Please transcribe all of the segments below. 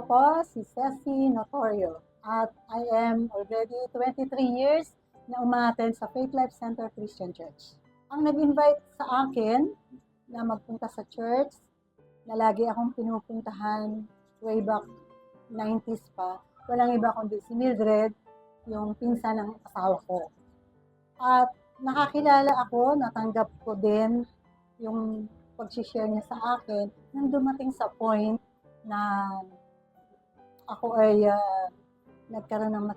po si Ceci Notorio at I am already 23 years na umattend sa Faith Life Center Christian Church. Ang nag-invite sa akin na magpunta sa church na lagi akong pinupuntahan way back 90s pa, walang iba kundi si Mildred, yung pinsan ng asawa ko. At nakakilala ako, natanggap ko din yung pag-share niya sa akin nang dumating sa point na ako ay nagkaroon ng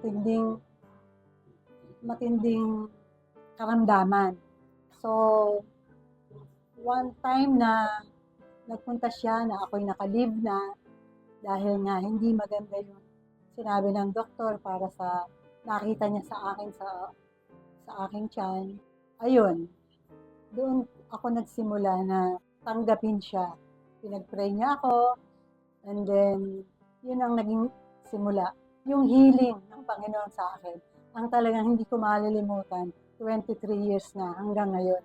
matinding karamdaman. So, one time na nagpunta siya na ako'y naka-leave na dahil nga hindi maganda yung sinabi ng doktor para sa nakita niya sa akin sa aking tiyan. Ayun, doon ako nagsimula na tanggapin siya. Pinag-pray niya ako, and then yun ang naging simula. Yung healing ng Panginoon sa akin, ang talagang hindi ko malilimutan, 23 years na hanggang ngayon.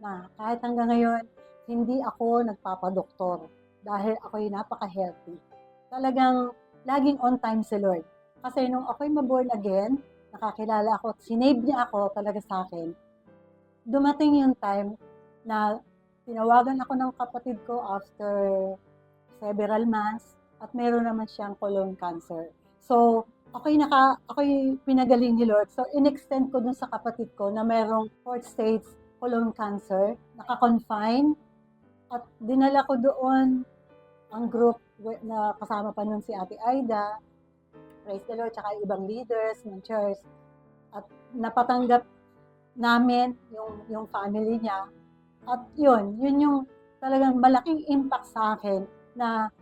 Na kahit hanggang ngayon, hindi ako nagpapadoktor dahil ako'y napaka-healthy. Talagang laging on time si Lord. Kasi nung ako'y maborn again, nakakilala ako, sinave niya ako talaga sa akin. Dumating yung time na tinawagan ako ng kapatid ko after several months at meron naman siyang colon cancer. So, ako'y pinagaling ni Lord. So, in-extend ko dun sa kapatid ko na merong 4th stage colon cancer, naka-confine, at dinala ko doon ang group na kasama pa nun si Ate Aida, praise the Lord, tsaka ibang leaders ng church. At napatanggap namin yung family niya. At yun yung talagang malaking impact sa akin na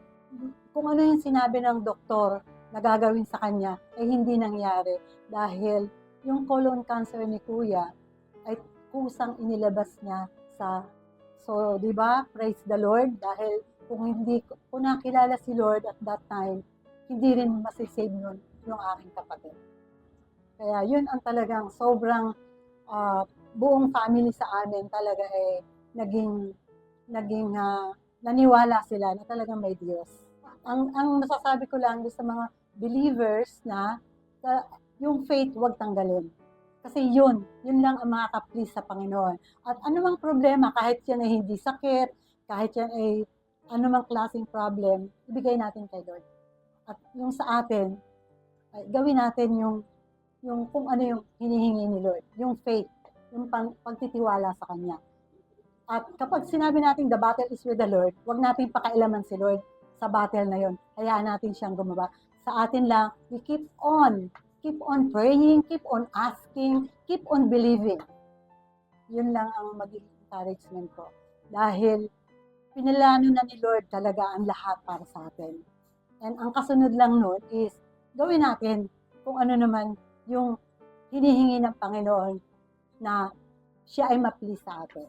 kung ano yung sinabi ng doktor na gagawin sa kanya, ay hindi nangyari. Dahil yung colon cancer ni Kuya ay kusang inilabas niya sa... So, di ba? Praise the Lord. Dahil kung nakilala si Lord at that time, hindi rin masisave nun yung aking kapatid. Kaya yun ang talagang sobrang buong family sa amin talaga naging naniwala sila na talagang may Diyos. Ang masasabi ko lang sa mga believers na yung faith huwag tanggalin. Kasi yun lang ang makaka-please sa Panginoon. At anumang problema, kahit yan ay hindi sakit, kahit yan ay anumang klaseng problem, ibigay natin kay Lord. At yung sa atin, gawin natin yung kung ano yung hinihingi ni Lord, yung faith, yung pagtitiwala sa Kanya. At kapag sinabi natin the battle is with the Lord, huwag natin pakailaman si Lord sa battle na yun. Hayaan natin siyang gumawa. Sa atin lang, we keep on praying, keep on asking, keep on believing. Yun lang ang magiging encouragement ko. Dahil pinalano na ni Lord talaga ang lahat para sa atin. And ang kasunod lang nun is gawin natin kung ano naman yung hinihingi ng Panginoon na siya ay ma-please sa atin.